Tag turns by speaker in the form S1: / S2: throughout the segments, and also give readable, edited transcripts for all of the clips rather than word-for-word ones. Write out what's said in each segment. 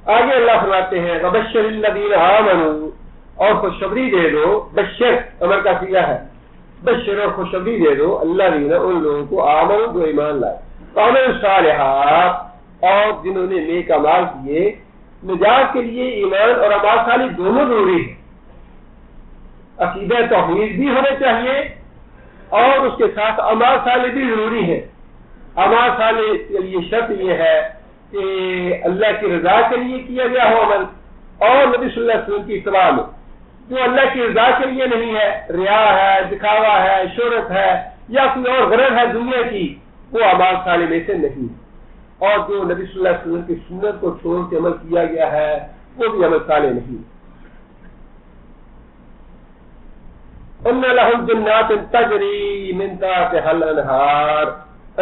S1: آگے اللہ فرماتے ہیں وبشر الذین آمنوا، اور خوشخبری دے دو، بشر امر کا صیغہ ہے، بشر اور خوشخبری دے دو الذین ان لوگوں کو آمنوا جو ایمان لائے، وعملوا الصالحات اور جنہوں نے نیک اعمال کیے۔ نجات کے لیے ایمان اور اعمال صالح دونوں ضروری ہیں۔ عقیدہ توحید بھی ہونا چاہیے اور اس کے ساتھ اعمال صالح بھی ضروری ہے۔ اعمال صالح کے لیے شرط یہ ہے کہ اللہ کی رضا کے لیے کیا گیا ہو عمل، اور نبی صلی اللہ علیہ وسلم کی اتباع میں۔ جو اللہ کی رضا کے لیے نہیں ہے، ریا ہے، دکھاوا ہے، شہرت ہے یا کوئی اور غرض ہے دنیا کی، وہ اعمال صالح میں سے نہیں۔ اور جو نبی صلی اللہ علیہ وسلم کی سنت کو چھوڑ کے عمل کیا گیا ہے وہ بھی عمل صالح نہیں۔ ان لہم جنات تجری من تحتہا الانہار،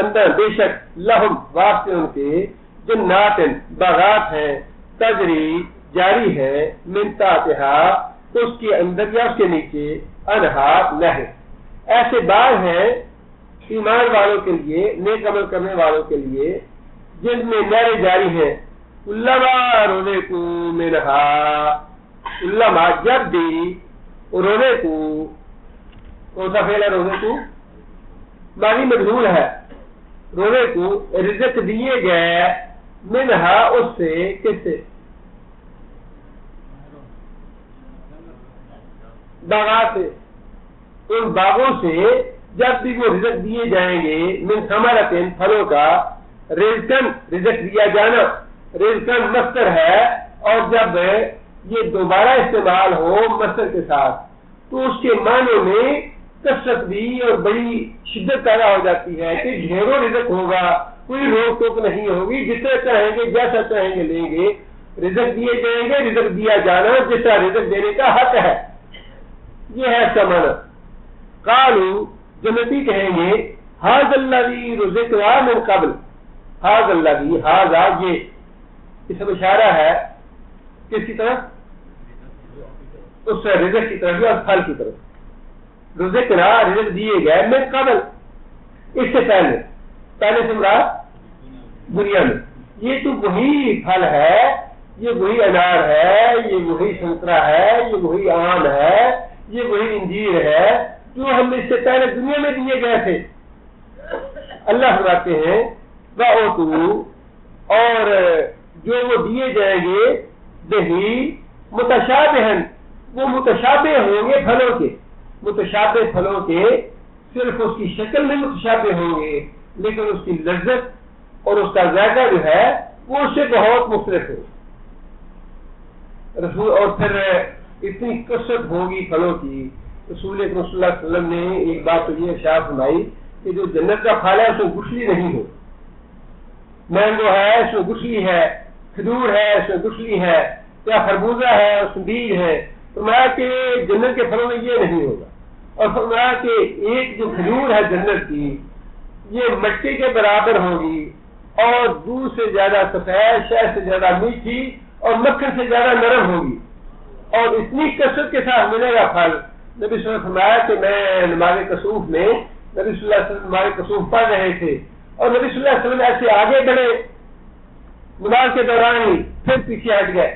S1: اندر بے شک لہم واسطے ان کے جنات باغات ہیں، تجری جاری ہے، من تحتہا اس کے اندر یا اس کے نیچے، انہار نہر، ایسے باغ ہیں ایمان والوں کے لیے، نیک عمل کرنے والوں کے لیے، جن میں نہریں جاری ہیں۔ علما رزقوا منہا، علما جب بھی رزقوا، کون سا فعل ہے رزقوا؟ ماضی مجہول ہے۔ رزقوا رزق دیے گئے، منہا اس سے، کس سے؟ باغات سے، ان باغوں سے جب بھی وہ رزق دیے جائیں گے، من ثمرۃ پھلوں کا، رزقن رزق دیا جانا، رزقن مصدر ہے، اور جب یہ دوبارہ استعمال ہو مصدر کے ساتھ تو اس کے معنی میں کثرت بھی اور بڑی شدت پیدا ہو جاتی ہے کہ ڈھیروں رزق ہوگا، کوئی روک ٹوک نہیں ہوگی، جتنا چاہیں گے جیسا چاہیں گے لیں گے، رزق دیے جائیں گے، رزق دیا جانا جس طرح رزق دینے کا حق ہے، یہ ہے اس کا معنی۔ قالوا جنتی کہیں گے ھذا الذی رزقنا من قبل، ھذا الذی، ھذا یہ اس میں اشارہ ہے کس کی طرف؟ اس رزق کی طرف اور پھل کی طرف۔ رزقنا رزق دیے گئے، من قبل اس سے پہلے، پہلے سے مراد دنیا میں، یہ تو وہی پھل ہے، یہ وہی انار ہے، یہ وہی سنترا ہے، یہ وہی آم ہے، یہ وہی انجیر ہے جو ہم اس سے پہلے دنیا میں دیے گئے تھے۔ اللہ فرماتے ہیں وَأُوتُوا، اور جو وہ دیے جائیں گے، دہی متشابہن، وہ متشابہ ہوں گے پھلوں کے، متشابہ پھلوں کے، صرف اس کی شکل میں متشابہ ہوں گے لیکن اس کی لذت اور اس کا ذائقہ جو ہے وہ اس سے بہت مختلف ہے۔ رسول، اور پھر اتنی کثرت ہوگی پھلوں کی، رسول اکرم صلی اللہ علیہ وسلم نے ایک بات تو یہ ارشاد فرمائی کہ جو جنت کا پھل ہے اس میں گٹھلی نہیں ہو، مینگو ہے اس میں گٹھلی ہے، کھجور ہے اس میں گٹھلی ہے، یا خربوزہ ہے اس میں بیج ہے۔ فرمایا کہ جنت کے پھلوں میں یہ نہیں ہوگا، اور فرمایا کہ ایک جو کھجور ہے جنت کی یہ مٹی کے برابر ہوگی، اور دودھ سے زیادہ سفید، شہد سے زیادہ میٹھی، اور مکھن سے زیادہ نرم ہوگی، اور اتنی کثرت کے ساتھ ملے گا پھل۔ نبی صلی اللہ علیہ وسلم فرمایا کہ میں نماز کسوف میں نبی صلی اللہ علیہ وسلم نماز کسوف پڑھ رہے تھے، اور نبی صلی اللہ علیہ وسلم ایسے آگے بڑھے نماز کے دوران ہی پھر پیچھے ہٹ گئے۔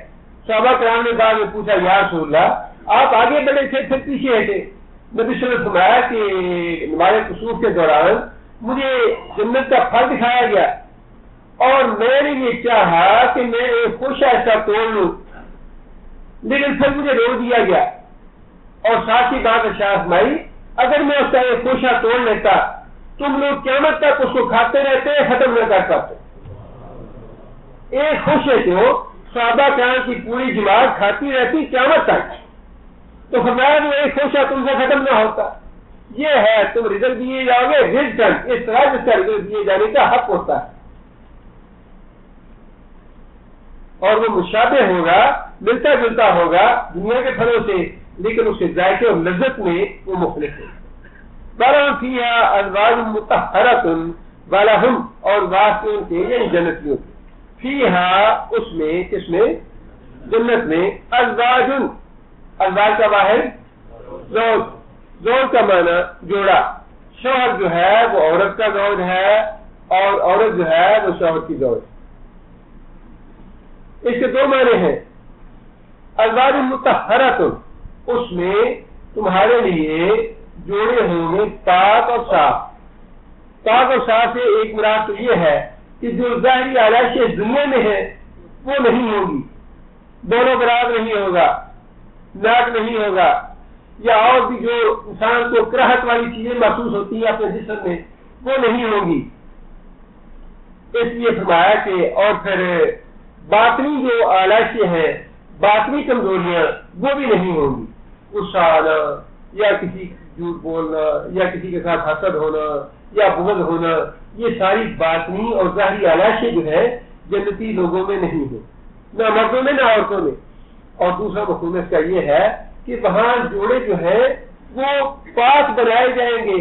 S1: صحابہ کرام نے بعد میں پوچھا یا رسول اللہ آپ آگے بڑھے تھے پھر پیچھے ہٹے؟ نبی صلی اللہ علیہ وسلم فرمایا کہ نماز کسوف کے دوران مجھے جنت کا پھل دکھایا گیا اور میں نے یہ چاہا کہ میں ایک خوشہ ایسا توڑ لوں، لیکن پھر مجھے روک دیا گیا، اور ساتھ ہی بات ارشاد فرمائی اگر میں اس کا ایک خوشہ توڑ لیتا تم لوگ قیامت تک اس کو کھاتے رہتے، ختم نہ کر پاتے۔ ایک خوشے کو صحابہ کرام کی پوری جماعت کھاتی رہتی قیامت تک، تو فرمایا کہ ایک خوشہ تم سے ختم نہ ہوتا۔ یہ ہے تم رزق دیے جاؤ گے رزقاً، اس طرح جس کا رزق دیے جانے کا حق ہوتا ہے، اور وہ مشابہ ہوگا، ملتا جلتا ہوگا دنیا کے پھلوں سے، لیکن اس کے ذائقے اور لذت میں وہ مختلف ہے۔ بہرحال فیہا ازواج مطہرۃ ولہم، اور واسطے ان کے یعنی جنتیوں کے، فیہا اس میں، کس میں؟ جنت میں، ازواج، ازواج کا واحد زوج، زوج کا معنی جوڑا، شوہر جو ہے وہ عورت کا زوج ہے اور عورت جو ہے وہ شوہر کی زوج۔ اس کے دو معنی ہیں. ازواج مطہرۃ، اس میں تمہارے لیے جوڑے ہوں گے پاک اور صاف. پاک اور صاف سے ایک مراد تو یہ ہے کہ جو ظاہری آلائش دنیا میں ہے وہ نہیں ہوگی. دونوں براب نہیں ہوگا، ناک نہیں ہوگا، یا اور بھی جو انسان کو کراہت والی چیزیں محسوس ہوتی ہیں اپنے جسم میں وہ نہیں ہوگی. اس لیے فرمایا کہ اور پھر باطنی جو آلائشیں ہیں، باطنی کمزوریاں وہ بھی نہیں ہوں گی. غصہ آنا یا کسی جھوٹ بولنا یا کسی کے ساتھ حسد ہونا یا بغض ہونا، یہ ساری باطنی اور ظاہری آلائشیں جو ہے جنتی لوگوں میں نہیں ہو، نہ مردوں میں نہ عورتوں میں. اور دوسرا مفہوم اس کا یہ ہے کہ وہاں جوڑے جو ہیں وہ پاک بنائے جائیں گے.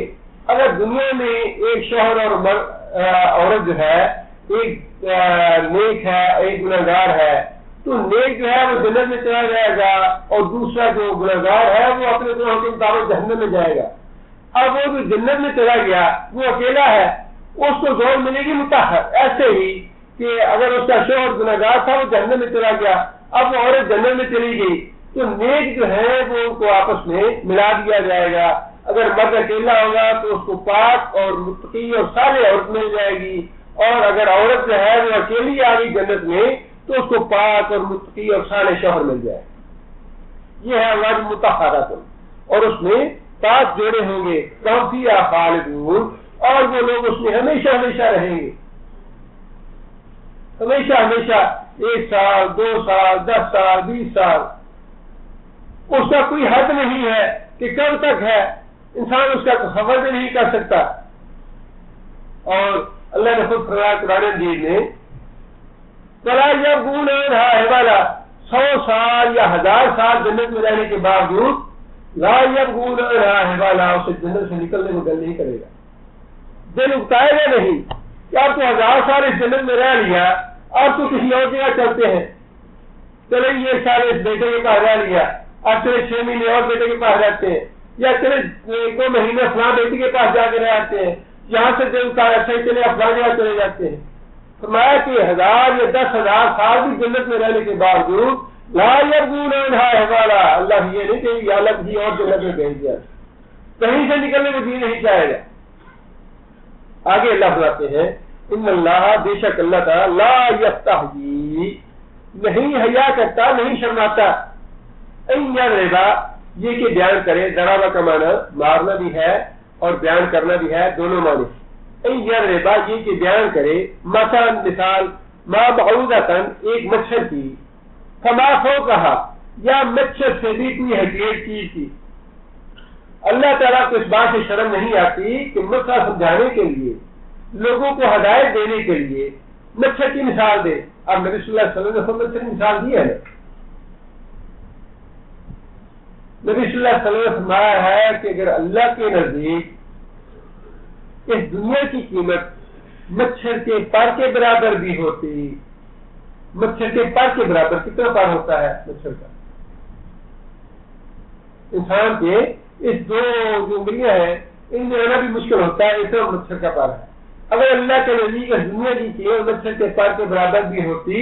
S1: اگر دنیا میں ایک شوہر اور عورت جو ہے، ایک نیک ہے ایک گنہگار ہے، تو نیک جو ہے وہ جنت میں چلا جائے گا اور دوسرا جو گنہگار ہے وہ اپنے گناہوں کے مطابق جہنم میں جائے گا. اب وہ جو جنت میں چلا گیا وہ اکیلا ہے، اس کو زور ملے گی مطہر. ایسے ہی کہ اگر اس کا شوہر گنہگار تھا وہ جہنم میں چلا گیا، اب وہ عورت جنت میں چلی گئی، تو نیک جو ہے وہ ان کو آپس میں ملا دیا جائے گا. اگر مرد اکیلا ہوگا تو اس کو پاک اور متقی اور صالح عورت مل جائے گی، اور اگر عورت جو ہے وہ اکیلی آ گئی جنت میں تو اس کو پاک اور متقی اور صالح شوہر مل جائے. یہ ہے ازواج مطہرۃ، اور اس میں پاک جوڑے ہوں گے. ہم فیہا خالدون، اور وہ لوگ اس میں ہمیشہ ہمیشہ رہیں گے. ہمیشہ ہمیشہ، 1 سال 2 سال 10 سال 20 سال، اس کا کوئی حد نہیں ہے کہ کب تک ہے، انسان اس کا خبر بھی نہیں کر سکتا. اور اللہ نے خود فرمایا قرآن مجید میں، وَلَا يَبْغُونَ عَنْهَا حِوَلًا، 100 سال یا 1000 سال جنت میں رہنے کے باوجود لا يَبْغُونَ عَنْهَا حِوَلًا، اسے جنت سے نکلنے کو دل نہیں کرے گا، دل اکتائے گا نہیں کہ اب تو 1000 سال اس جنت میں رہ لیا، اب تو کسی اور جگہ چلتے ہیں، چلے یہ سال اس بیٹے کے پاس رہ لیا، اب چلے 6 مہینے اور بیٹے کے پاس رہتے ہیں، یا چلے 2 مہینے فلاں بیٹی کے پاس جا کے رہتے ہیں، یہاں سے دل اکتائے اچھے چلے افلاں جگہ چلے جاتے ہیں. فرمایا کہ 1000 یا 10,000 سال بھی جنت میں رہنے کے باوجود لا يبغون عنها حوالا، اللہ یہ نہیں کہ یا اللہ کسی اور جنت میں بھیج دیا، کہیں سے نکلنے کو جی نہیں چاہے گا. آگے اللہ بتاتے ہیں، ان اللہ، بے شک اللہ تعالی، لا یستحیی، نہیں حیا کرتا، نہیں شرماتا، ان یضربا، یہ کہ بیان کرے. ضربہ کا معنی مارنا بھی ہے اور بیان کرنا بھی ہے، دونوں معنی. ان یضربا، یہ کہ بیان کرے، مثلا مثال، ما بعوضۃ، ایک مچھر کی، فما فوقہا، یا مچھر سے بھی کوئی حقیر چیز کی. اللہ تعالیٰ کو اس بات سے شرم نہیں آتی کہ مسئلہ سمجھانے کے لیے، لوگوں کو ہدایت دینے کے لیے مچھر کی مثال دے. اب نبی صلی اللہ علیہ وسلم نے مچھر کی مثال دی ہے. نبی صلی اللہ علیہ وسلم نے فرمایا ہے کہ اگر اللہ کے نزدیک اس دنیا کی قیمت مچھر کے پر کے برابر بھی ہوتی، مچھر کے پر کے برابر کتنا پر ہوتا ہے مچھر کا؟ انسان کے اس 2 جو انگلیاں ہیں ان میں رہنا بھی مشکل ہوتا ہے، اتنا مچھر کا پر ہے. اگر اللہ کے نزدیک اس دنیا کی قیمت مچھر کے پر کے برابر بھی ہوتی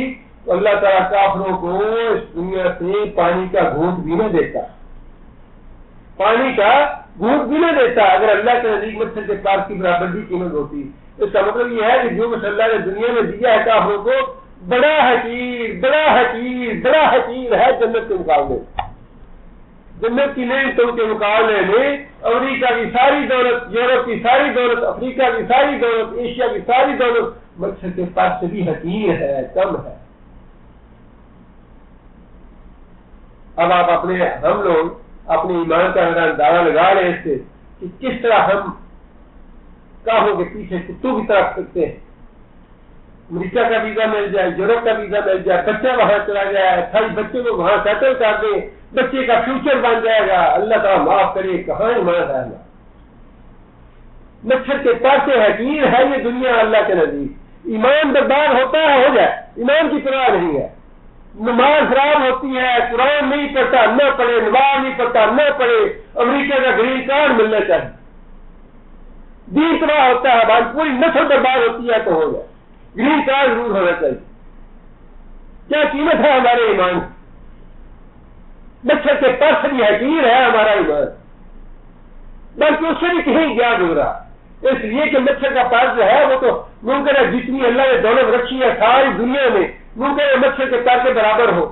S1: تو اللہ تعالیٰ کافروں کو اس دنیا سے پانی کا گھونٹ بھی نہ دیتا، پانی کا گھونٹ بھی نہ دیتا اگر اللہ کے نزدیک مچھر کے پار کی برابر بھی قیمت ہوتی. اس کا مطلب یہ ہے کہ جو کچھ اللہ نے دنیا میں دیا ہے کافروں کو، بڑا حقیر بڑا حقیر بڑا حقیر ہے جنت کے مقابلے. جنت کی نعمتوں کے مقابلے میں امریکہ کی ساری دولت، یورپ کی ساری دولت، افریقہ کی ساری دولت، ایشیا کی ساری دولت مچھر کے پاس سے بھی حقیر ہے، کم ہے. اب آپ ہم لوگ اپنے ایمان کا اندازہ لگا رہے اس سے کہ کس طرح ہم کافروں کے پیچھے کتوں کی طرف سکتے ہیں. امریکہ کا ویزا مل جائے، یورپ کا ویزا مل جائے، بچہ وہاں چلا جائے، 28 بچے کو وہاں سیٹل کر دیں، بچے کا فیوچر بن جائے گا. اللہ تعالیٰ معاف کرے، کہاں ایمان ہے؟ مچھر کے پر سے حقیر ہے یہ دنیا اللہ کے نزدیک. ایمان برباد ہوتا ہے ہو جائے، ایمان کی پرواہ نہیں ہے. نماز خراب ہوتی ہے، قرآن نہیں پڑھتا نہ پڑھے، نماز نہیں پڑھتا نہ پڑھے، امریکہ کا گرین کارڈ ملنا چاہیے. دین تباہ ہوتا ہے، پوری نسل برباد ہوتی ہے تو ہو جائے، گرین کارڈ ضرور ہونا چاہیے. کیا قیمت ہے ہمارے ایمان کی؟ مچھر کے پر سے بھی حقیر ہے ہمارا ایمان، بلکہ اس سے بھی کہیں گیا گزرا، اس لیے کہ مچھر کا پر جو ہے وہ تو ممکن ہے جتنی اللہ نے دولت رکھی ہے ساری دنیا میں ممکن ہے مچھر کے پر کے برابر ہو،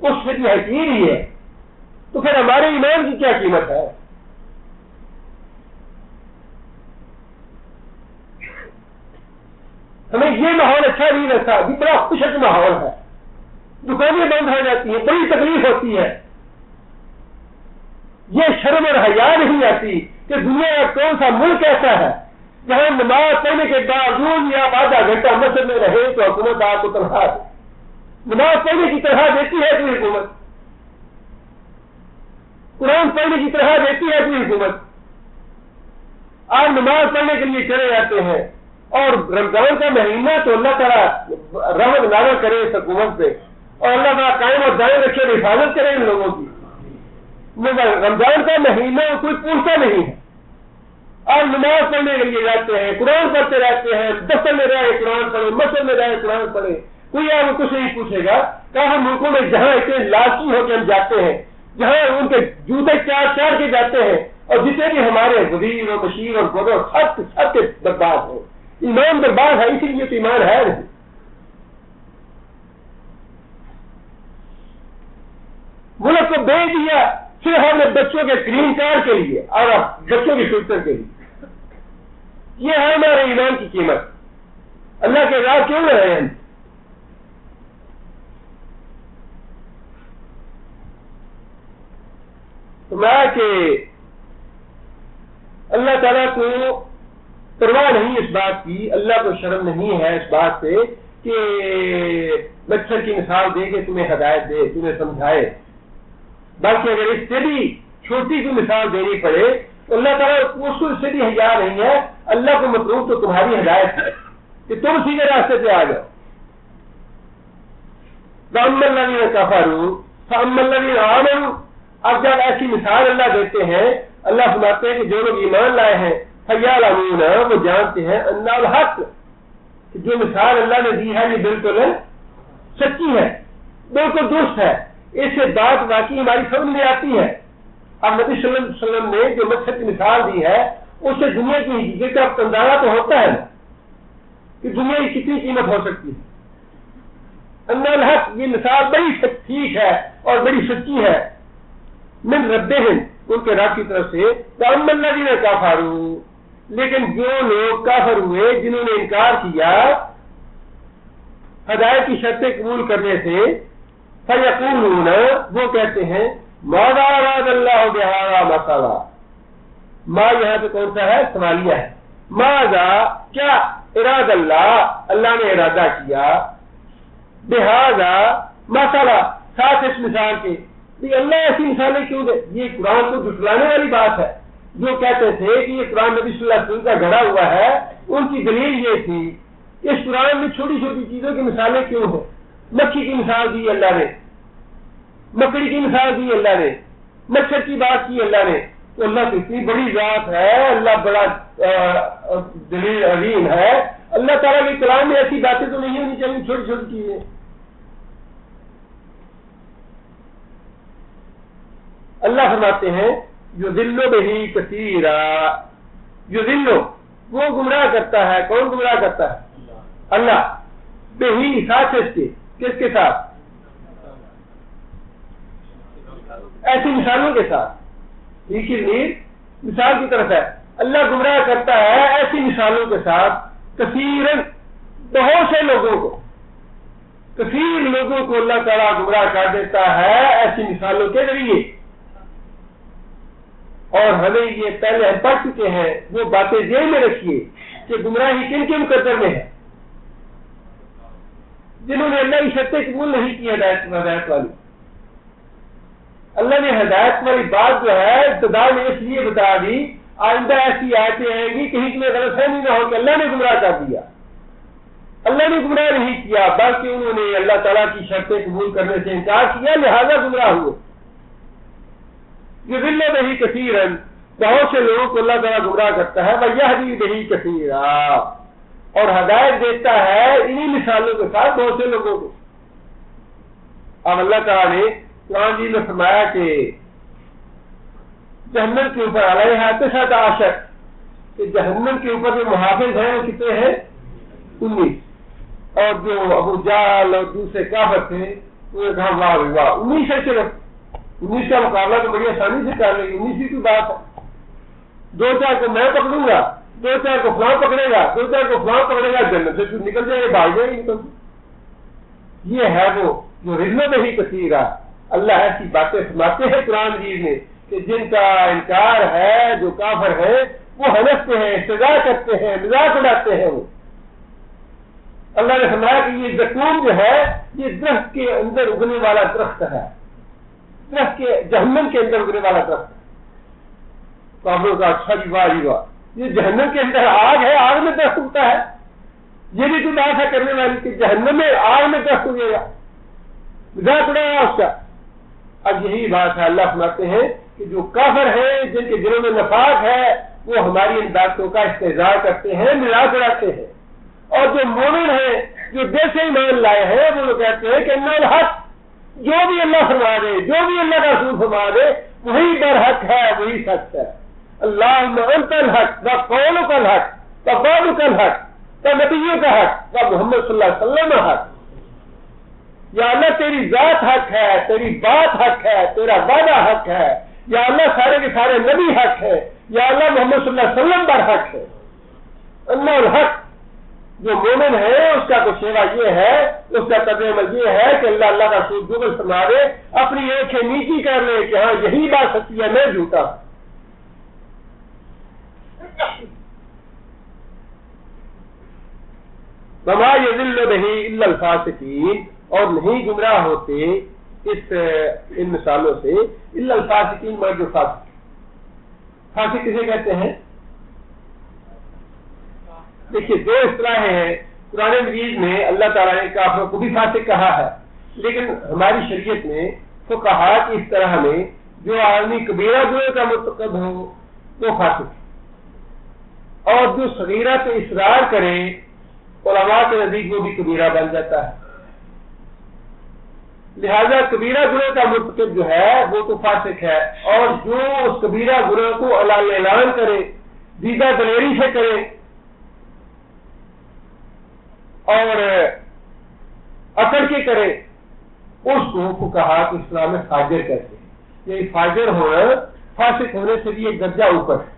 S1: اس سے بھی حقیر ہی ہے، تو پھر ہمارے ایمان کی کیا قیمت ہے؟ ہمیں یہ ماحول اچھا نہیں لگتا، یہ بڑا خوشک ماحول ہے، دکانیں بند ہو جاتی ہیں، بڑی تکلیف ہوتی ہے، یہ شرم اور حیا نہیں آتی کہ دنیا کا کون سا ملک ایسا ہے جہاں نماز پڑھنے کے باوجود آپ آدھا گھنٹہ مسجد میں رہے تو حکومت آپ کو تنخواہ دے، نماز پڑھنے کی تنخواہ دیتی ہے کوئی حکومت، قرآن پڑھنے کی تنخواہ دیتی ہے کوئی حکومت، آپ نماز پڑھنے کے لیے چلے جاتے ہیں، اور رمضان کا مہینہ تو اللہ تعالیٰ رحمت نازل کرے اس حکومت پہ، اور اللہ تعالیٰ قائم اور دائم رکھے اور حفاظت کرے ان لوگوں کی، مگر رمضان کا مہینہ کوئی پوچھتا نہیں ہے، آپ نماز پڑھنے کے لیے جاتے ہیں، قرآن پڑھتے رہتے ہیں، دفتر میں رہے قرآن پڑھے، مسجد میں رہے قرآن پڑھے، کوئی آپ کو کچھ نہیں پوچھے گا کہ ہم ملکوں میں جہاں اتنے لالچی ہو کے ہم جاتے ہیں، جہاں ان کے جوتے چار چار کے جاتے ہیں، اور جتنے بھی ہمارے وزیر اور بشیر اور گورنر سب کے برباد ہو، ایمان برباد ہے، اسی لیے تو ایمان ہے نہیں۔ ملک کو بیچ دیا صرف ہم نے بچوں کے گرین کارڈ کے لیے اور بچوں کی فیوچر کے لیے، یہ ہے ہمارے ایمان کی قیمت۔ اللہ کے راہ کیوں رہے ہیں؟ تو میں کہ اللہ تعالیٰ کو پرواہ نہیں اس بات کی، اللہ کو شرم نہیں ہے اس بات سے کہ مچھر کی مثال دے کے تمہیں ہدایت دے، تمہیں سمجھائے، بلکہ اگر اس سے بھی چھوٹی سی مثال دینی پڑے تو اللہ تعالیٰ اس کو اس سے بھی حیا نہیں ہے، اللہ کو مطلوب تو تمہاری ہدایت ہے کہ تم سیدھے راستے پہ آ جاؤ۔ فَأَمَّا الَّذِينَ كَفَرُوا فَأَمَّا الَّذِينَ آمَنُوا، اب جب ایسی مثال اللہ دیتے ہیں، اللہ فرماتے ہیں کہ جو لوگ ایمان لائے ہیں فَيَعْلَمُونَ، وہ جانتے ہیں أَنَّ الْحَقَّ، کہ جو مثال اللہ نے دی ہے یہ بالکل سچی ہے، بالکل درست ہے، اس سے بات واقعی ہماری سمجھ میں آتی ہے۔ اب نبی صلی اللہ علیہ وسلم نے جو مقصد کی مثال دی ہے اس سے دنیا کی حقیقت کا اندازہ تو ہوتا ہے کہ دنیا کی کتنی قیمت ہو سکتی ہے۔ ان الحق، یہ مثال بڑی ٹھیک ہے اور بڑی سچی ہے، من ربہم، ان کے رب کی طرف سے، فَأَمَّا الَّذِينَ كَفَرُوا، لیکن جو لوگ کافر ہوئے، جنہوں نے انکار کیا ہدایت کی شرطیں قبول کرنے سے، فَيَقُولُونَ، وہ کہتے ہیں مَاذَا أَرَادَ اللَّهُ بِهَذَا مَثَلًا، ما یہاں پہ کون سا ہے؟ سوالیہ ہے۔ ماذا، کیا، اراد اللہ، اللہ نے ارادہ کیا، بہذا مثلا، ساتھ اس مثال کے، بھی اللہ ایسی مثالیں کیوں دے؟ یہ قرآن کو جھٹلانے والی بات ہے۔ جو کہتے تھے کہ یہ قرآن نبی صلی اللہ علیہ وسلم کا گھڑا ہوا ہے، ان کی دلیل یہ تھی اس قرآن میں چھوٹی چھوٹی چیزوں کی مثالیں کیوں ہو؟ مکھی کی مثال دی اللہ نے، مکڑی کی مثال دی اللہ نے، مچھر کی بات کی اللہ نے، تو اللہ کتنی بڑی ذات ہے، اللہ بڑا دلیل عظیم ہے، اللہ تعالیٰ کے کلام میں ایسی باتیں تو نہیں ہونی چاہیے چھوٹی چھوٹی چیزیں۔ اللہ فرماتے ہیں یضل بہ کثیرا، یضل، وہ گمراہ کرتا ہے، کون گمراہ کرتا ہے؟ اللہ، بہی، ساتھ اس کے، کس کے ساتھ؟ ایسی مثالوں کے ساتھ، ٹھیک ہے، مثال کی طرف ہے، اللہ گمراہ کرتا ہے ایسی مثالوں کے ساتھ، کثیرن، بہت سے لوگوں کو، کثیر لوگوں کو اللہ تعالیٰ گمراہ کر دیتا ہے ایسی مثالوں کے ذریعے۔ اور ہمیں یہ پہلے ہم پڑھ چکے ہیں، وہ باتیں ذہن میں رکھیے کہ گمراہی کن کن قدر میں ہے، جنہوں نے اللہ کی شرطیں قبول نہیں کی ہدایت والی۔ اللہ نے ہدایت والی بات جو ہے ابتدا میں اس لیے بتا دی، آئندہ ایسی آیتیں آئیں گی کہیں تمہیں غلط فہمی نہ ہو کہ اللہ نے گمراہ کر دیا۔ اللہ نے گمراہ نہیں کیا، بلکہ انہوں نے اللہ تعالیٰ کی شرطیں قبول کرنے سے انکار کیا، لہذا گمراہ ہوئے۔ یضل بہ کثیرا، بہت سے لوگوں کو اللہ تعالیٰ گمراہ کرتا ہے، ویہدی بہ کثیرا، اور ہدایت دیتا ہے انہی مثالوں کے ساتھ بہت سے لوگوں کو۔ اب اللہ تعالیٰ نے قرآن جی میں فرمایا کہ جہنم کے اوپر علیہ تسعۃ عشر، کہ جہنم کے اوپر جو محافظ ہیں وہ کتنے ہیں؟ 19. اور جو ابو جہل اور دوسرے کافر تھے انہوں نے کہا واہ واہ 19 ہے، صرف 19 کا مقابلہ تو بڑی آسانی سے کر لیں گے، 19 کی بات ہے. 2-4 کو میں پکڑوں گا، 2-4 کو فلاں پکڑے گا، 2-4 کو فلاں پکڑے گا، جنت سے تو نکل جائے گا، بھاگ جائے گا. یہ ہے وہ جو رحمت ہی کثیر ہے. اللہ ایسی باتیں فرماتے ہیں قرآن مجید میں کہ جن کا انکار ہے، جو کافر ہے وہ ہنستے ہیں، استہزاء کرتے ہیں، مذاق اڑاتے ہیں. وہ اللہ نے فرمایا کہ یہ زقوم جو ہے یہ درخت کے اندر اگنے والا درخت ہے، درخت کے جہنم کے اندر اگنے والا درخت ہے. کافروں کا اچھا جی واہ جی واہ، یہ جہنم کے اندر آگ ہے، آگ میں درخت اگتا ہے. یہ بھی تو بات ہے کرنے والی کہ جہنم میں آگ میں درخت اگے گا، مذاق اڑائے گا اس کا. اب یہی بات ہے، اللہ فرماتے ہیں کہ جو کافر ہیں جن کے دلوں میں نفاق ہے وہ ہماری ان باتوں کا استہزاء کرتے ہیں، مذاق اڑاتے ہیں. اور جو مومن ہیں، جو دل سے ایمان لائے ہیں، وہ لوگ کہتے ہیں کہ ان الحق، جو بھی اللہ فرما دے، جو بھی اللہ کا رسول فرما دے وہی برحق ہے، وہی سچ ہے. اللہم انت الحق و قولک الحق و بابک الحق و نبیک حق و محمد صلی اللہ علیہ وسلم حق. یا اللہ تیری ذات حق ہے، تیری بات حق ہے، تیرا وعدہ حق ہے. یا اللہ سارے کے سارے نبی حق ہے. یا اللہ محمد صلی اللہ علیہ وسلم برحق ہے. ان الحق، جو مومن ہے اس کا تو شیوا یہ ہے، اس کا طبع عمل یہ ہے کہ اللہ کا رسول گوگل فرما دے، اپنی آنکھیں نیچی کر لے کہ ہاں یہی بات سچی ہے، میں جھوٹا. وما یضل بہ الا الفاسقین، اور نہیں گمراہ ہوتے ان مثالوں سے الا الفاسقین، مگر جو فاسق. فاسق کسے کہتے ہیں؟ دیکھیے 2 اصطلاحیں ہیں. قرآن مجید میں اللہ تعالیٰ نے کافروں کو بھی فاسق کہا ہے، لیکن ہماری شریعت میں تو کہا کہ اس طرح میں جو آدمی کبیرہ گناہ کا مرتکب ہو وہ فاسق ہے، اور جو صغیرہ پہ اصرار کرے علماء کے نزدیک وہ بھی کبیرہ بن جاتا ہے. لہذا کبیرہ گناہ کا مرتکب جو ہے وہ تو فاسق ہے، اور جو اس کبیرہ گناہ کو اعلان کرے، دیدہ دلیری سے کرے اور اکڑ کے کرے، اس کو کہا کہ اسلام میں فاجر کہتے ہیں. یہ فاجر ہونا فاسق ہونے سے بھی ایک درجہ اوپر ہے.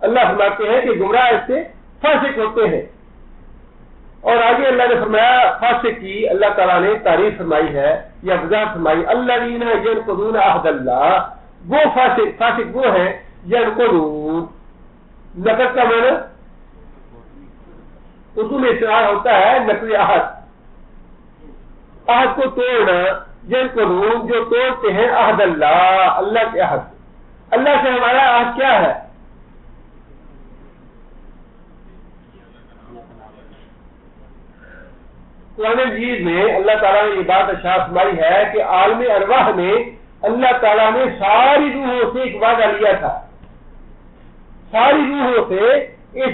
S1: اللہ فرماتے ہیں کہ گمراہ اس سے فاسق ہوتے ہیں. اور آگے اللہ نے فرمایا فاسق کی اللہ تعالیٰ نے تعریف فرمائی ہے یا وضاحت فرمائی، الذین ینقضون عہد اللہ، وہ فاسق وہ ہیں ینقضون. نقض کا معنی اردو میں استعمال ہوتا ہے نقض عہد، عہد کو توڑنا. ینقضون جو توڑتے ہیں عہد اللہ، اللہ کے عہد. اللہ سے ہمارا عہد کیا ہے؟ قرآن مجید میں اللہ تعالیٰ نے یہ بات ارشاد فرمائی ہے کہ عالم ارواح میں اللہ تعالیٰ نے ساری روحوں سے ایک وعدہ لیا تھا. ساری روحوں سے اس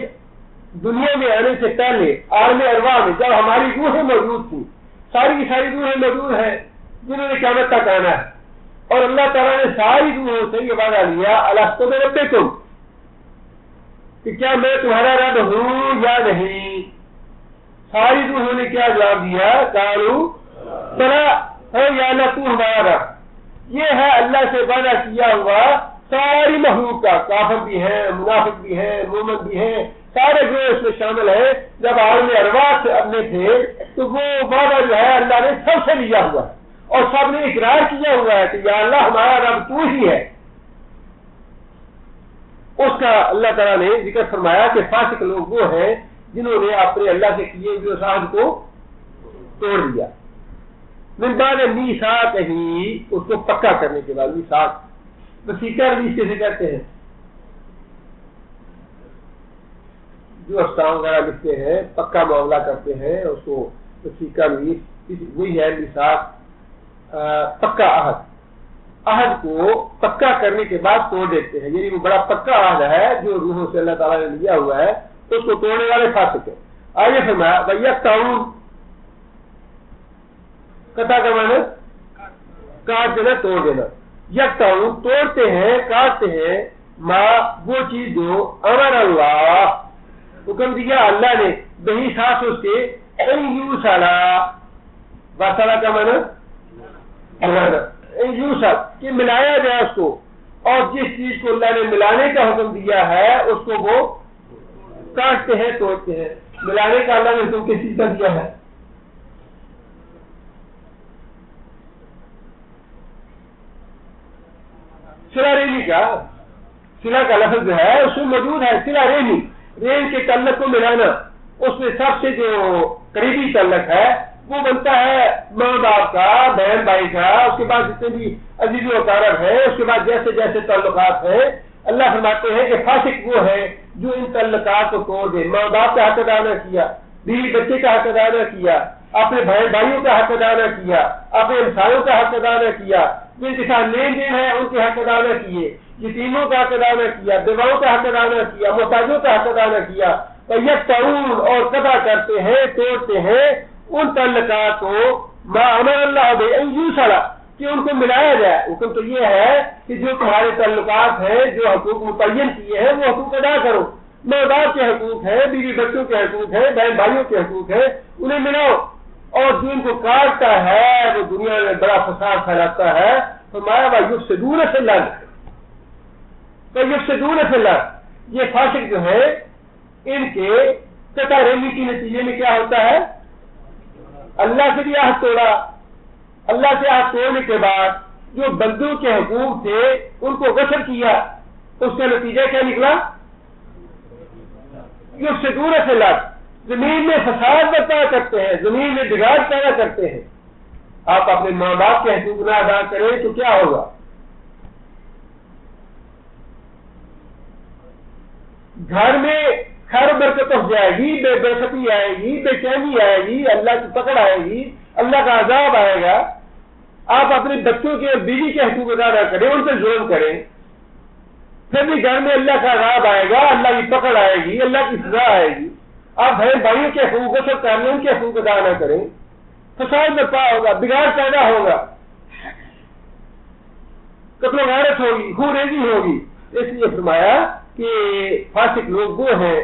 S1: دنیا میں آنے سے پہلے عالم ارواح میں جب ہماری روحیں موجود تھیں، ساری کی ساری روحیں موجود ہیں جنہوں نے قیامت تک آنا ہے، اور اللہ تعالیٰ نے ساری روحوں سے یہ وعدہ لیا الست بربکم، کہ کیا میں تمہارا رب ہوں یا نہیں. ساری روحوں نے کیا جواب دیا؟ قالوا بلا، ہے یا اللہ تو ہمارا رب. یہ ہے اللہ سے وعدہ کیا ہوا ساری مخلوق کا. کافر بھی ہیں، منافق بھی ہیں، مومن بھی ہیں، سارے جو اس میں شامل ہیں. جب عالم ارواح سے اپنے تھے تو وہ وعدہ جو ہے اللہ نے سب سے لیا ہوا ہے، اور سب نے اقرار کیا ہوا ہے کہ یا اللہ ہمارا رب تو ہی ہے. اس کا اللہ تعالیٰ نے ذکر فرمایا کہ فاسق لوگ وہ ہیں جنہوں نے اپنے اللہ سے کیے ہوئے عہد کو توڑ دیا. من بعد میثاق ہی، اس کو پکا کرنے کے بعد. میثاق وسیقہ ریلیز کیسے کہتے ہیں؟ جو افسان وغیرہ لکھتے ہیں، پکا معاملہ کرتے ہیں، اس کو وسیقہ ریلیز، وہی ہے میثاق، پکا عہد. عہد کو پکا کرنے کے بعد توڑ دیتے ہیں، یعنی وہ بڑا پکا عہد ہے جو روحوں سے اللہ تعالیٰ نے لیا ہوا ہے، تو اس کو توڑنے والے فاسق ہیں. آگے فرمایا وَيَقْطَعُونَ، قطع کا معنی کاٹ دینا، توڑ دینا. یکتعون توڑتے ہیں، کاٹتے ہیں، ماں وہ چیز جو امر اللہ حکم دیا اللہ نے، بہی ساتھ اس کے یوسلا، واسلا کا معنی یوسل کہ ملایا جائے اس کو، اور جس چیز کو اللہ نے ملانے کا حکم دیا ہے اس کو وہ کاٹتے ہیں، توڑتے ہیں. ملانے کا اللہ نے حکم کس چیز کا دیا ہے؟ سلا ریلی کا. سلا کا لفظ جو ہے اس میں موجود ہے سلا ریلی، ریل کے تعلق کو ملانا. اس میں سب سے جو قریبی تعلق ہے وہ بنتا ہے ماں باپ کا، بہن بھائی کا، اس کے بعد جتنے بھی عزیز و اقارب ہیں، اس کے بعد جیسے جیسے تعلقات ہیں. اللہ فرماتے ہیں کہ فاسق وہ ہے جو ان تعلقات کو توڑ دے. ماں باپ کا حق ادا نہ کیا، بیوی بچے کا حق ادا نہ کیا، اپنے بہن بھائیوں کا حق ادا نہ کیا، اپنے انسانوں کا حق ادا نہ کیا، جن کے ساتھ لین دین ہے ان کے حق ادا نہ کیے، یتیموں کا حق ادا نہ کیا، بیواؤں کا حق ادا نہ کیا، محتاجوں کا حق ادا نہ کیا. یکتعون اور قطع کرتے ہیں، توڑتے ہیں ان تعلقات کو، ما امر اللہ بان یوصل کہ ان کو ملایا جائے. حکم تو یہ ہے کہ جو تمہارے تعلقات ہیں، جو حقوق متعین کیے ہیں وہ حقوق ادا کرو. ماں باپ کے حقوق ہیں، بیوی بچوں کے حقوق ہیں، بہن بھائیوں کے حقوق ہیں، انہیں ملاؤ. اور جو ان کو کاٹتا ہے وہ دنیا میں بڑا فساد پھیلاتا ہے. فرمایا وَيُفْسِدُونَ فِي الْأَرْضِ، وَيُفْسِدُونَ فِي الْأَرْضِ. یہ فاسق جو ہے ان کے قطع ریلی کے نتیجے میں کیا ہوتا ہے؟ اللہ سے بھی عہد توڑا. اللہ سے عہد توڑنے کے بعد جو بندوں کے حقوق تھے ان کو غصب کیا. اس کا نتیجہ کیا نکلا؟ یفسدون فی الارض، زمین میں فساد برپا کرتے ہیں، زمین میں بگاڑ پیدا کرتے ہیں. آپ اپنے ماں باپ کے حقوق نہ ادا کریں تو کیا ہوگا؟ گھر میں خیر و برکت پہنچ جائے گی، بے برکتی آئے گی، بے چینی آئے گی، اللہ کی پکڑ آئے گی، اللہ کا عذاب آئے گا. آپ اپنے بچوں کے بیوی کے حقوق ادا نہ کریں، ان پہ ظلم کریں، پھر بھی گھر میں اللہ کا عذاب آئے گا، اللہ کی پکڑ آئے گی، اللہ کی سزا آئے گی. آپ بہن بھائیوں کے حقوق کو کر لیں، ان کے حقوق ادا نہ کریں، فساد برپا ہوگا، بگاڑ پیدا ہوگا، قتل و غارت ہوگی، خون ریزی ہوگی. اس لیے فرمایا کہ فاسق لوگ وہ ہیں،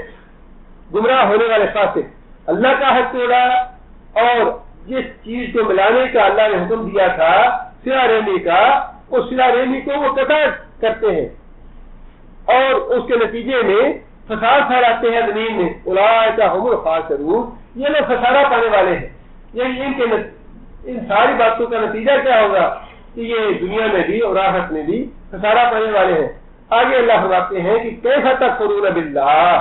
S1: گمراہ ہونے والے فاسق. اللہ کا حق توڑا اور جس چیز کو ملانے کا اللہ نے حکم دیا تھا سلا ریلی کا، اس سلا ریلی کو وہ قطع کرتے ہیں اور اس کے نتیجے میں فساد پھیلاتے ہیں زمین میں. اولئک هم الخاسرون، یہ لوگ خسارہ پانے والے ہیں. یعنی ان ساری باتوں کا نتیجہ کیا ہوگا کہ یہ دنیا میں بھی اور آخرت میں بھی خسارہ پانے والے ہیں. آگے اللہ فرماتے ہیں کہ کیف تکفرون باللہ،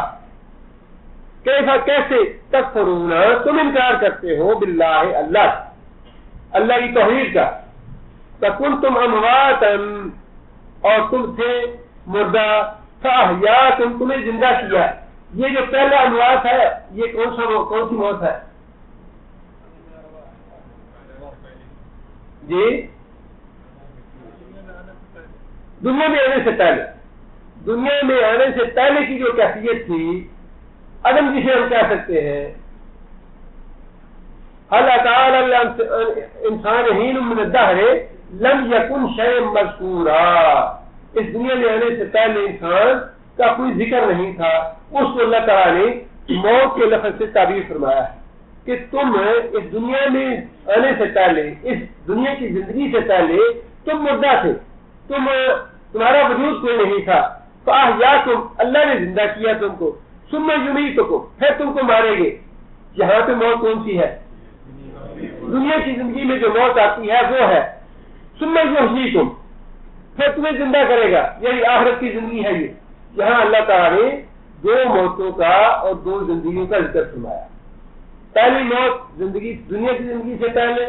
S1: کیسے تکفرون تم انکار کرتے ہو باللہ اللہ کی توحید کا. فکنتم امواتا اور تم تھے مردہ، فاحیاکم تمہیں زندہ کیا. یہ جو پہلا اموات ہے یہ کون سی موت ہے؟ جی دنیا میں آنے سے پہلے، دنیا میں آنے سے پہلے کی جو کیفیت تھی، عدم جسے ہم کہہ سکتے ہیں. اللہ تعالی انسان حین من الدہر لم یکن شیئا مذکورا، اس دنیا میں آنے سے پہلے انسان کا کوئی ذکر نہیں تھا. اس کو اللہ تعالی نے موت کے لفظ سے تعبیر فرمایا ہے کہ تم اس دنیا میں آنے سے پہلے، اس دنیا کی زندگی سے پہلے تم مردہ تھے، تمہارا وجود کوئی نہیں تھا. فاحیاکم اللہ نے زندہ کیا تم کو، ثم یمیتکم پھر تم کو مارے گے. یہاں پہ موت کون سی ہے؟ دنیا کی زندگی میں جو موت آتی ہے وہ ہے ثم یحییکم، پھر تمہیں زندہ کرے گا، یعنی آخرت کی زندگی ہے. یہ یہاں اللہ تعالیٰ نے دو موتوں کا اور دو زندگیوں کا ذکر فرمایا. پہلی موت زندگی دنیا کی زندگی سے پہلے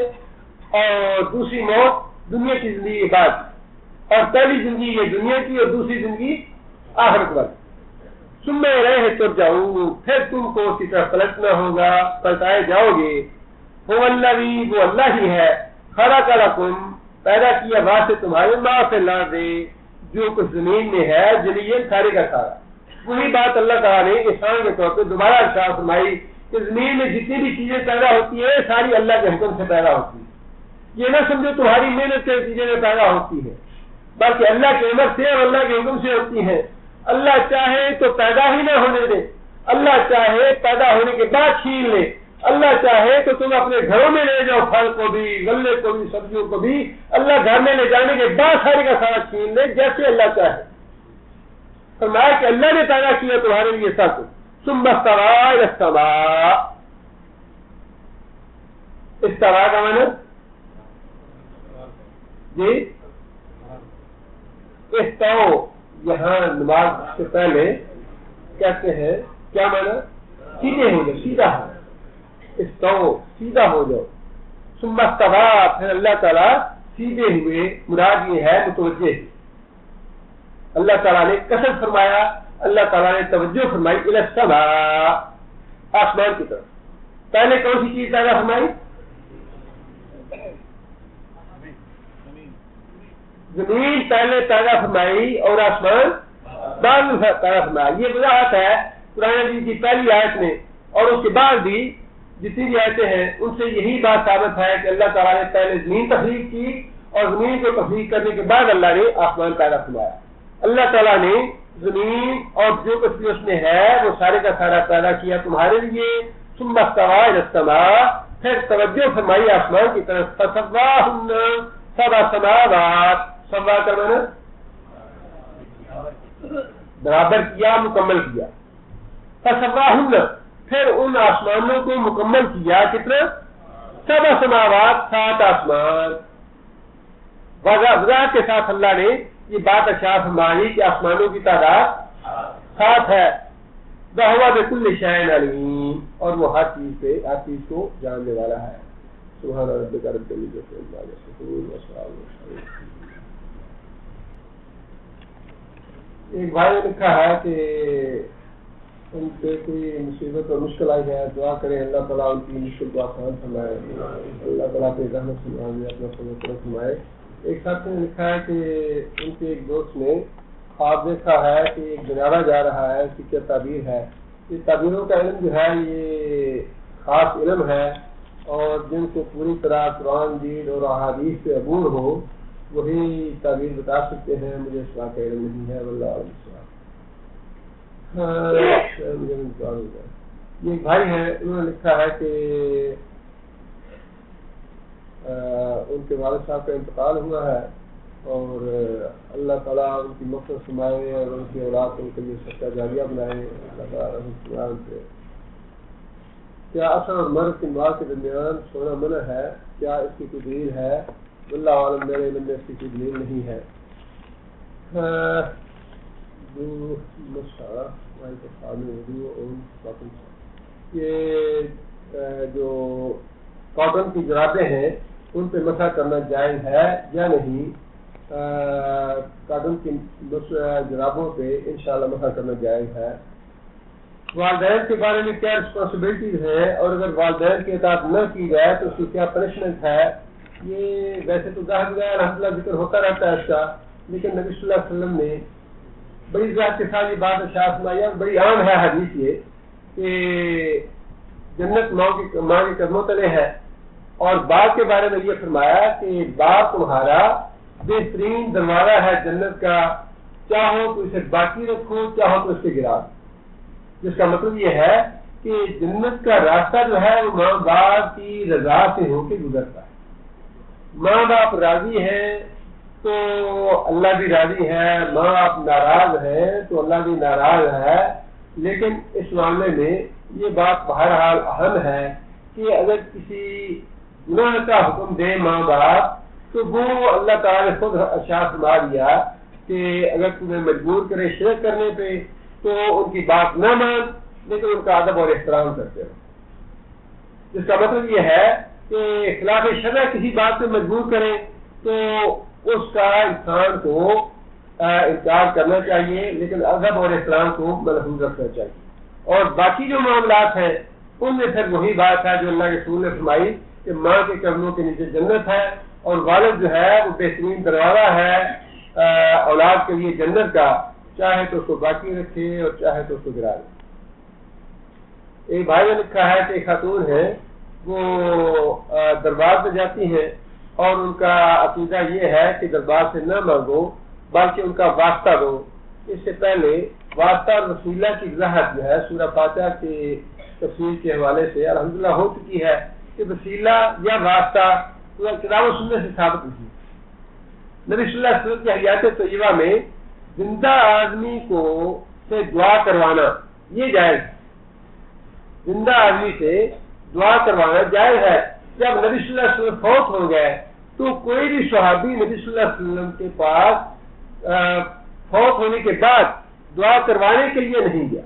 S1: اور دوسری موت دنیا کی زندگی کے بعد. اور پہلی زندگی یہ دنیا کی اور دوسری زندگی آخرت والی. ثم الیہ ترجعون پھر تم کو اسی طرح پلٹنا ہوگا، پلٹائے جاؤ گے. هو الذی وہ اللہ ہی ہے، خلق لکم پیدا کیا واسطے تمہارے ما فی الارض جو کچھ زمین میں ہے، جلیل سارے کا سارا. وہی بات اللہ تعالیٰ نے احسان کے طور پہ دوبارہ ارشاد فرمائی کہ زمین میں جتنی بھی چیزیں پیدا ہوتی ہیں ساری اللہ کے حکم سے پیدا ہوتی ہیں. یہ نہ سمجھو تمہاری محنت کے نتیجے میں پیدا ہوتی ہے، بلکہ اللہ کے امر سے اور اللہ کے حکم سے ہوتی ہیں۔ اللہ چاہے تو پیدا ہی نہ ہونے دے، اللہ چاہے پیدا ہونے کے بعد چھین لے، اللہ چاہے تو تم اپنے گھروں میں لے جاؤ، پھل کو بھی، غلے کو بھی، سبزیوں کو بھی، اللہ گھر میں لے جانے کے بعد سارے کا سارا چھین لے جیسے اللہ چاہے۔ فرمایا کہ اللہ نے پیدا کیا تمہارے لیے سب کچھ۔ ثم استوى الى السماء، استوا کا معنی جی استو، یہاں نماز سے پہلے کہتے ہیں کیا معنی؟ سیدھے ہو جاؤ، سیدھا ہو، استو سیدھا ہو جاؤ۔ ثم استوى، پھر اللہ تعالیٰ سیدھے ہوئے، مراد یہ ہے متوجہ۔ اللہ تعالیٰ نے قصد فرمایا، اللہ تعالیٰ نے توجہ فرمائی الی السماء، آسمان کی طرف۔ پہلے کون سی چیز پیدا فرمائی؟ زمین پہلے پیدا فرمائی اور آسمان بعد میں پیدا فرمایا۔ یہ وضاحت ہے قرآن مجید کی پہلی آیت میں، اور اس کے بعد بھی جتنی بھی آیتیں ہیں ان سے یہی بات ثابت ہے کہ اللہ تعالیٰ نے پہلے زمین تخلیق کی اور زمین کو تخلیق کرنے کے بعد اللہ نے آسمان پیدا فرمایا۔ اللہ تعالیٰ نے زمین اور جو کچھ بھی اس میں ہے وہ سارے کا سارا پیدا کیا تمہارے لیے۔ ثم استوى الى السماء، پھر توجہ فرمائی آسمان کی طرف۔ فسواہن سبع سماوات، سوا کا معنی برابر کیا، مکمل کیا۔ فسواہن، پھر ان آسمانوں کو مکمل کیا، کتنا؟ سبع سماوات، 7 آسمان۔ وضاحت کے ساتھ اللہ نے یہ بات اشار فرمائی کہ آسمانوں کی تعداد 7 ہے۔ وَهُوَ بِكُلِّ شَيْءٍ عَلِيمٌ، اور وہ ہر چیز کو جاننے والا ہے۔ سبحان ربک رب العزت عما یصفون وسلام علی المرسلین۔ ایک بھائی نے لکھا ہے کہ ان پہ کوئی مصیبت اور مشکل آئی ہے، دعا کریں اللہ تعالیٰ ان کی مشکل کو آسان فرمائے، اللہ تعالیٰ کی رحمت سے اپنا فضل فرمائے۔ ایک ساتھی نے لکھا ہے کہ ان کے ایک دوست نے خواب دیکھا ہے کہ ایک جنازہ جا رہا ہے، اس کی کیا تعبیر ہے؟ یہ تعبیروں کا علم جو ہے یہ خاص علم ہے، اور جن کو پوری طرح قرآن دین اور احادیث سے عبور ہو وہی تعبیر بتا سکتے ہیں، مجھے اس بات کا علم نہیں ہے، واللہ اعلم۔ یہ ایک بھائی ہیں، انہوں نے لکھا ہے کہ ان کے والد صاحب کا انتقال ہوا ہے، اور اللہ تعالیٰ ان کی مغفرت فرمائے اور ان کی اولاد کو ان کے لیے صدقہ جاریہ بنائے، اللہ تعالیٰ سے۔ کیا عصر اور مرد کی نماز کے درمیان سونا منع ہے؟ کیا اس کی کوئی دلیل ہے؟ واللہ عالم، میرے علم میں اس کی کوئی دلیل نہیں ہے۔ یہ جو کاٹن کی جرابیں ہیں ان پہ مسح کرنا جائز ہے یا نہیں؟ کاٹن کی جرابوں پہ انشاءاللہ مسح کرنا جائز ہے۔ والدین کے بارے میں کیا رسپانسبلٹیز ہیں، اور اگر والدین کی اطاعت نہ کی جائے تو اس کی کیا پنشمنٹ ہے؟ یہ ویسے تو گاہ بگاہ الحمدللہ ذکر ہوتا رہتا ہے اس کا، لیکن نبی صلی اللہ علیہ وسلم نے بڑی ذات کے ساتھ یہ بات ارشاد فرمائی، اور بڑی عام ہے حدیث یہ کہ جنت ماں کے قدموں تلے ہے، اور باپ کے بارے میں یہ فرمایا کہ باپ تمہارا بہترین دروازہ ہے جنت کا، چاہو تو اسے باقی رکھو، چاہو تو اس سے گرا دو۔ جس کا مطلب یہ ہے کہ جنت کا راستہ جو ہے وہ ماں باپ کی رضا سے ہو کے گزرتا ہے۔ ماں باپ راضی ہیں تو اللہ بھی راضی ہے، ماں باپ ناراض ہیں تو اللہ بھی ناراض ہے۔ لیکن اس معاملے میں یہ بات بہرحال اہم ہے کہ اگر کسی گناہ کا حکم دے ماں باپ تو وہ اللہ تعالیٰ نے خود ارشاد فرما دیا کہ اگر تمہیں مجبور کرے شرک کرنے پہ تو ان کی بات نہ مان، لیکن ان کا ادب اور احترام کرتے رہو۔ جس کا مطلب یہ ہے کہ خلاف شرع کسی بات پہ مجبور کریں تو اس کا انسان کو انکار کرنا چاہیے، لیکن ادب اور احترام کو محفوظ رکھنا چاہیے۔ اور باقی جو معاملات ہیں ان میں پھر وہی بات ہے جو اللہ کے رسول نے فرمائی کہ ماں کے قدموں کے نیچے جنت ہے، اور والد جو ہے وہ بہترین دروازہ ہے اولاد کے لیے جنت کا، چاہے تو اس کو باقی رکھے اور چاہے تو اس کو گرا دے۔ ایک بھائی نے لکھا ہے کہ ایک خاتون ہے وہ دربار میں جاتی ہیں اور ان کا عقیدہ یہ ہے کہ دربار سے نہ مانگو بلکہ ان کا واسطہ دو۔ اس سے پہلے واسطہ اور وسیلہ کی وضاحت جو ہے سورہ فاتحہ کے تفسیر کے حوالے سے الحمدللہ ہو چکی ہے کہ وسیلہ یا واسطہ کتاب و سنت سے ثابت نہیں۔ نبی صلی اللہ علیہ وسلم کی حیات طیبہ میں زندہ آدمی کو سے دعا کروانا یہ جائز ہے، زندہ آدمی سے دعا کروانا جائز ہے۔ جب نبی صلی اللہ علیہ وسلم فوت ہو گئے تو کوئی بھی صحابی نبی صلی اللہ علیہ وسلم کے پاس فوت ہونے کے بعد دعا کروانے کے لیے نہیں گیا،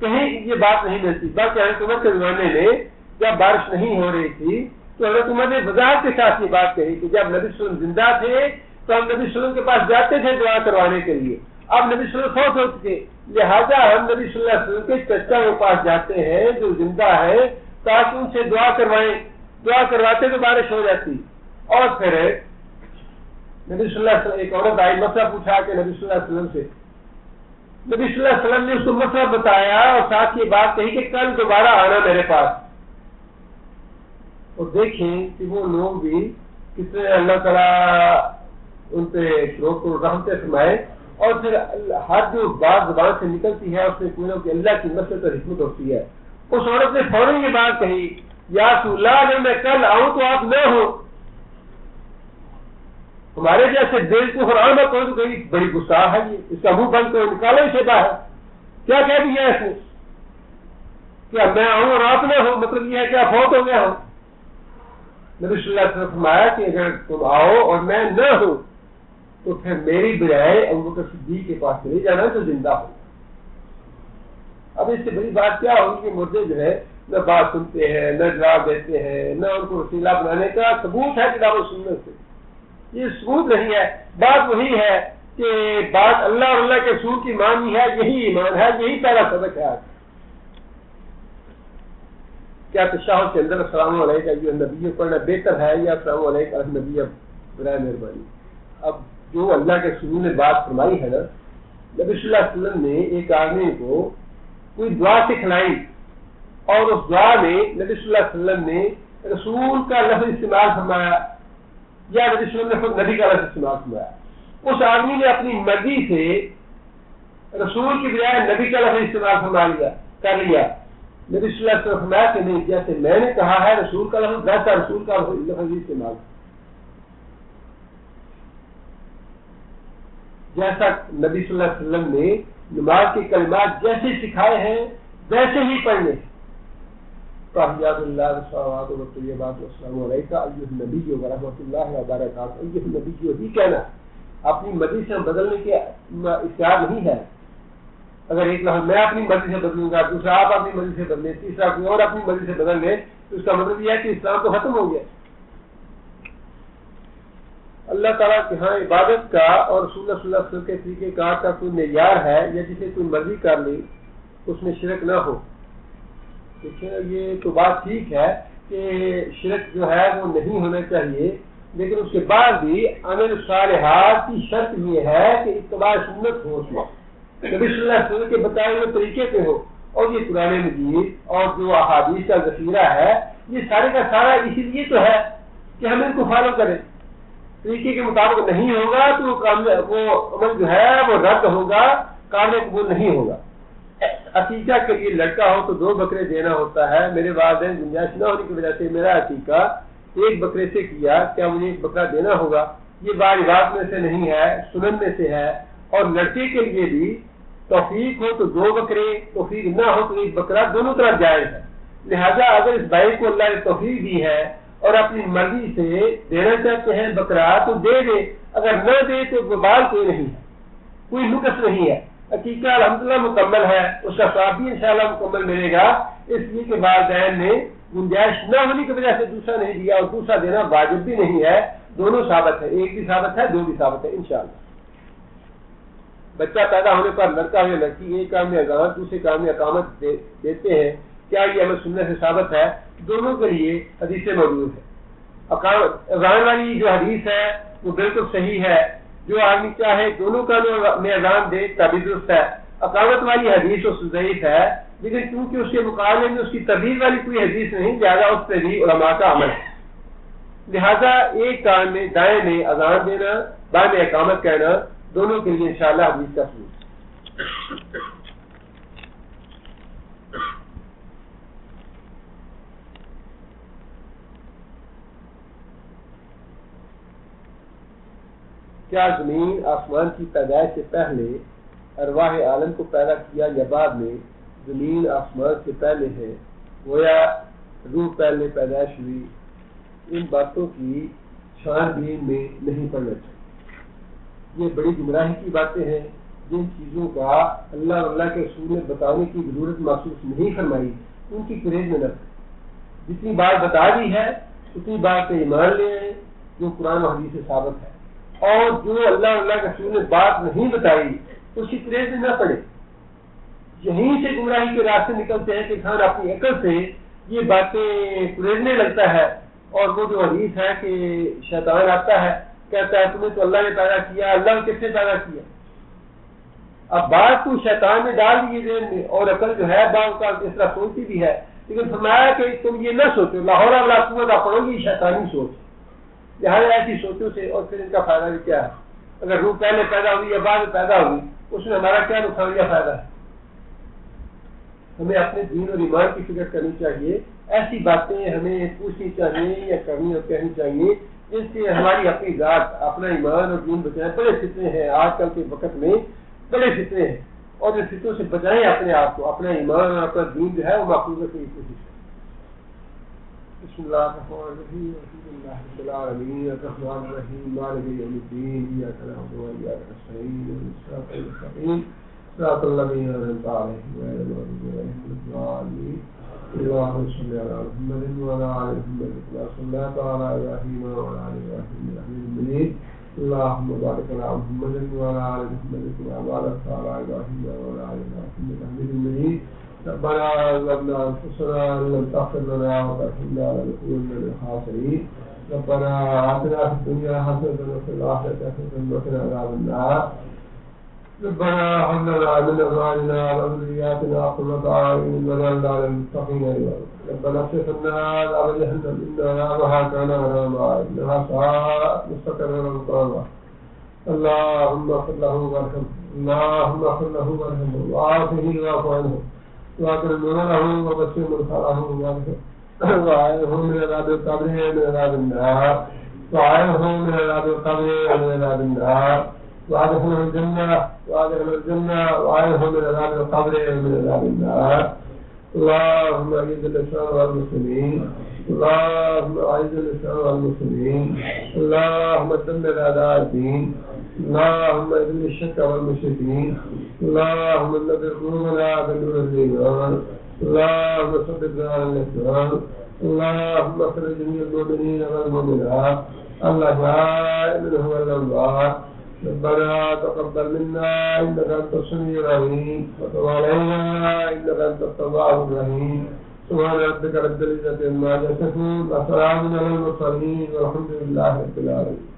S1: کہیں یہ بات نہیں ملتی۔ بلکہ حضرت عمر کے زمانے میں جب بارش نہیں ہو رہی تھی تو حضرت عمر نے وضاحت کے ساتھ یہ بات کہی کہ جب نبی صلی اللہ علیہ وسلم زندہ تھے تو ہم نبی صلی اللہ علیہ وسلم کے پاس جاتے تھے دعا کروانے کے لیے، اب نبی صلی اللہ علیہ وسلم فوت ہو چکے، لہٰذا ہم نبی صلی اللہ علیہ وسلم کے چچا کے پاس جاتے ہیں جو زندہ ہے تاکہ ان سے دعا کروائیں، دعا کرواتے تو بارش ہو جاتی۔ اور پھر نبی صلی اللہ علیہ وسلم ایک عورت آئی، مسئلہ پوچھا کہ نبی صلی اللہ علیہ وسلم سے، نبی صلی اللہ علیہ وسلم نے اس کو مسئلہ بتایا اور ساتھ یہ بات کہی کہ کل دوبارہ آنا میرے پاس۔ اور دیکھیں کہ وہ لوگ بھی کتنے اللہ تعالیٰ ان پہ شروع و رحمتیں فرمائے، اور پھر ہر جو بات زبان سے نکلتی ہے اس میں کوئی نہ کوئی اللہ کی نصرت اور حکمت ہوتی ہے۔ اس عورت نے فوراً یہ بات کہی، یا رسول اللہ اگر میں کل آؤں تو آپ نہ ہو۔ ہمارے جیسے دل کو قرآن میں کوئی تو کہیں بڑی گستاخ ہے، یہ اس کا منہ بند کرو، نکالو اسے باہر، کیا کہہ دیا اس نے؟ کیا میں آؤں اور آپ نہ ہو، مطلب یہ ہے کہ آپ فوت ہو گیا ہو؟ نبی صلی اللہ علیہ وسلم فرمایا کہ اگر تم آؤ اور میں نہ ہوں تو پھر میری بجائے ابوبکر صدیق کے پاس چلے جانا تو زندہ ہو۔ اب اس سے بڑی بات کیا ہوگی کہ مردے جو ہے نہ بات سنتے ہیں، نہ جواب دیتے ہیں، نہ ان کو وسیلہ بنانے کا ثبوت ہے کتاب و سنت سے، یہ ثبوت نہیں ہے۔ بات وہی ہے کہ بات اللہ اور اللہ کے رسول کی مانی ہے، یہی ایمان ہے، یہی پہلا سبق ہے۔ کیا تشہد کے اندر السلام علیکم ایھا النبی پڑھنا بہتر ہے یا السلام علیکم ایھا النبی؟ برائے مہربانی اب جو اللہ کے رسول نے بات فرمائی ہے نا، نبی صلی اللہ علیہ وسلم نے ایک آدمی کو کوئی دعا سکھلائی اور اس دعا میں نبی صلی اللہ علیہ وسلم نے رسول کا لفظ استعمال فرمایا یا نبی صلی اللہ علیہ وسلم نے خود نبی کا لفظ استعمال فرمایا، اس آدمی نے اپنی مرضی سے رسول کی بجائے نبی کا لفظ استعمال کر لیا۔ نبی صلی اللہ علیہ وسلم فرمایا کہ نہیں، جیسے میں نے کہا ہے رسول کا لفظ ویسا رسول کا لفظ استعمال، جیسا نبی صلی اللہ علیہ وسلم نے نماز کے کلمات جیسے سکھائے ہیں ویسے ہی پڑھنے۔ تحیات اللہ والصلوات والطیبات والسلام علیک ایھا النبی ورحمۃ اللہ وبرکاتہ، ایھا النبی ہی کہنا، اپنی مرضی سے بدلنے کے اختیار نہیں ہے۔ اگر ایک لفظ میں اپنی مرضی سے بدلوں گا، دوسرا آپ اپنی مرضی سے بدلیں، تیسرا کوئی اور اپنی مرضی سے بدل لے تو اس کا مطلب یہ ہے کہ اسلام تو ختم ہو گیا۔ اللہ تعالیٰ کے ہاں عبادت کا اور رسول اللہ صلی اللہ علیہ وسلم کے طریقہ کار کا کوئی معیار ہے یا جسے کوئی مرضی کر لی اس میں شرک نہ ہو۔ دیکھیں یہ تو بات ٹھیک ہے کہ شرک جو ہے وہ نہیں ہونا چاہیے، لیکن اس کے بعد بھی عمل صالحات کی شرط یہ ہے کہ اتباع سنت ہو، نبی صلی اللہ علیہ وسلم کے بتائے ہوئے طریقے پہ ہو، اور یہ قرآن مجید اور جو احادیث کا ذخیرہ ہے یہ سارے کا سارا اسی لیے تو ہے کہ ہم ان کو فالو کریں۔ طریقے کے مطابق نہیں ہوگا تو وہ عمل جو ہے وہ رد ہوگا، قابل قبول نہیں ہوگا۔ عقیقہ کے لیے لڑکا ہو تو 2 بکرے دینا ہوتا ہے، میرے والدین گنجائش نہ ہونے کی وجہ سے میرا عقیقہ 1 بکرے سے کیا، کیا مجھے 1 بکرا دینا ہوگا؟ یہ بات میں سے نہیں ہے، سنن میں سے ہے۔ اور لڑکے کے لیے بھی توفیق ہو تو 2 بکرے، توفیق نہ ہو تو 1 بکرا، دونوں طرح جائز ہے۔ لہذا اگر اس بھائی کو اللہ نے توفیق دی ہے اور اپنی مرضی سے دینا چاہتے ہیں بکرا تو دے دے، اگر نہ دے تو بال کوئی نہیں ہے، کوئی نقص نہیں ہے۔ عقیقہ الحمدللہ مکمل ہے، اس کا ثواب بھی انشاءاللہ مکمل ملے گا، اس لیے کہ والدین نے گنجائش نہ ہونے کی وجہ سے دوسرا نہیں دیا، اور دوسرا دینا واجب بھی نہیں ہے، دونوں ثابت ہے، 1 بھی ثابت ہے، 2 بھی ثابت ہے انشاءاللہ۔ بچہ پیدا ہونے پر لڑکا یا لڑکی ایک کام میں اذان دوسرے کام میں اقامت دیتے ہیں، کیا یہ عمل سنت سے ثابت ہے؟ دونوں کے لیے حدیث موجود ہے۔ اذان والی جو حدیث ہے وہ بالکل صحیح ہے، جو آدمی چاہے دونوں کاموں میں اذان دے تبھی درست ہے۔ اقامت والی حدیث اس ضعیف ہے، لیکن کیونکہ اس کے مقابلے میں اس کی تبدیل والی کوئی حدیث نہیں، زیادہ اس پہ بھی علماء کا عمل ہے۔ لہذا ایک کان میں دائیں میں اذان دینا، بائیں میں اقامت کہنا، دونوں کے لیے انشاءاللہ حدیث کا ثبوت۔ کیا زمین آسمان کی پیدائش سے پہلے ارواح عالم کو پیدا کیا یا بعد میں زمین آسمان سے پہلے ہے، گویا روح پہلے پیدائش ہوئی؟ ان باتوں کی چھان بین میں نہیں پڑنا چاہیے۔ یہ بڑی گمراہی کی باتیں ہیں جن چیزوں کا اللہ اور اللہ کے رسول نے بتانے کی ضرورت محسوس نہیں فرمائی، ان کی پرہیز میں نہ کریں۔ جتنی بات بتا دی ہے اتنی بات پہ ایمان لے آئیں جو قرآن و حدیث سے ثابت ہے، اور جو اللہ اور اللہ کے رسول نے بات نہیں بتائی اس کی پرہیز میں نہ پڑے۔ یہیں سے گمراہی کے راستے نکلتے ہیں کہ انسان اپنی عقل سے یہ باتیں پریرنے لگتا ہے، اور وہ جو حدیث ہے کہ شیطان آتا ہے کہتا ہے تمہیں تو اللہ نے پیدا کیا، اللہ نے کس نے پیدا کیا؟ اب بات تو شیطان نے ڈال دی ذہن میں، اور عقل جو ہے بعض کا اس طرح سوچتی بھی ہے، لیکن فرمایا کہ تم یہ نہ سوچو لاہور ولا قوت آپ پڑھو گی شیطانی سوچ، لہٰذا ایسی سوچوں سے اور پھر ان کا فائدہ بھی کیا ہے؟ اگر روح پہلے پیدا ہوئی یا بعد میں پیدا ہوئی اس میں ہمارا کیا نقصان یا فائدہ ہے؟ ہمیں اپنے دین اور ایمان کی فکر کرنی چاہیے، ایسی باتیں ہمیں پوچھنی چاہیے یا کرنی اور کہنی چاہیے جن سے ہماری اپنی ذات اپنا ایمان اور دین بچائیں۔ بڑے فتنے ہیں آج کل کے وقت میں، بڑے فتنے ہیں، اور ان فتنوں سے بچائیں اپنے آپ کو، اپنا ایمان اور اپنا دین جو ہے وہ محفوظ رکھنے کی کوشش کریں۔ بسم اللہ الرحمن الرحیم، الحمد للہ رب العالمین، الرحمن الرحیم، مالک یوم الدین، ایاک نعبد و ایاک نستعین، اهدنا الصراط المستقیم صراط الذین انعمت علیہم غیر المغضوب علیہم ولا الضالین۔ اللهم صل على محمد وعلى آل محمد كما صليت على إبراهيم وعلى آل إبراهيم إنك حميد مجيد۔ اللهم بارك على محمد وعلى آل محمد كما باركت على إبراهيم وعلى آل إبراهيم إنك حميد مجيد۔ ربنا ظلمنا أنفسنا وإن لم تغفر لنا وترحمنا لنكونن من الخاسرين۔ ربنا آتنا في الدنيا حسنة وفي الآخرة حسنة وقنا عذاب النار۔ ربنا هب لنا من أزواجنا وذرياتنا قرة أعين واجعلنا للمتقين ربنا اصرف عنا عذاب جهنم إن عذابها كان غراما إنها ساءت مستقرا ومقاما۔ اللهم اغفر له وارحمه، اللهم اغفر له وارحمه وعافه واعف عنه واكرم نزله وبشر مدخله وعافه من عذاب القبر ومن عذاب النار، وعافه من عذاب القبر ومن عذاب النار، وادخله الجنة وعافه من عذاب القبر ومن عذاب النار۔ اللهم أعز الإسلام والمسلمين، اللهم أعز الإسلام والمسلمين، اللهم دمر أعداء الدين، اللهم اذل الشرك والمشركين، اللهم نذر قلوبنا بنور الإيمان، اللهم ثبتنا على الإسلام، اللهم اغفر جميع المؤمنين والمؤمنات الأحياء منهم والأموات۔ ربنا تقبل منا إنك أنت السميع العليم وتب علينا إنك أنت التواب الرحيم۔ سبحان ربك رب العزة عما يصفون وسلام على المرسلين والحمد لله رب العالمين۔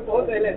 S1: بہت پہلے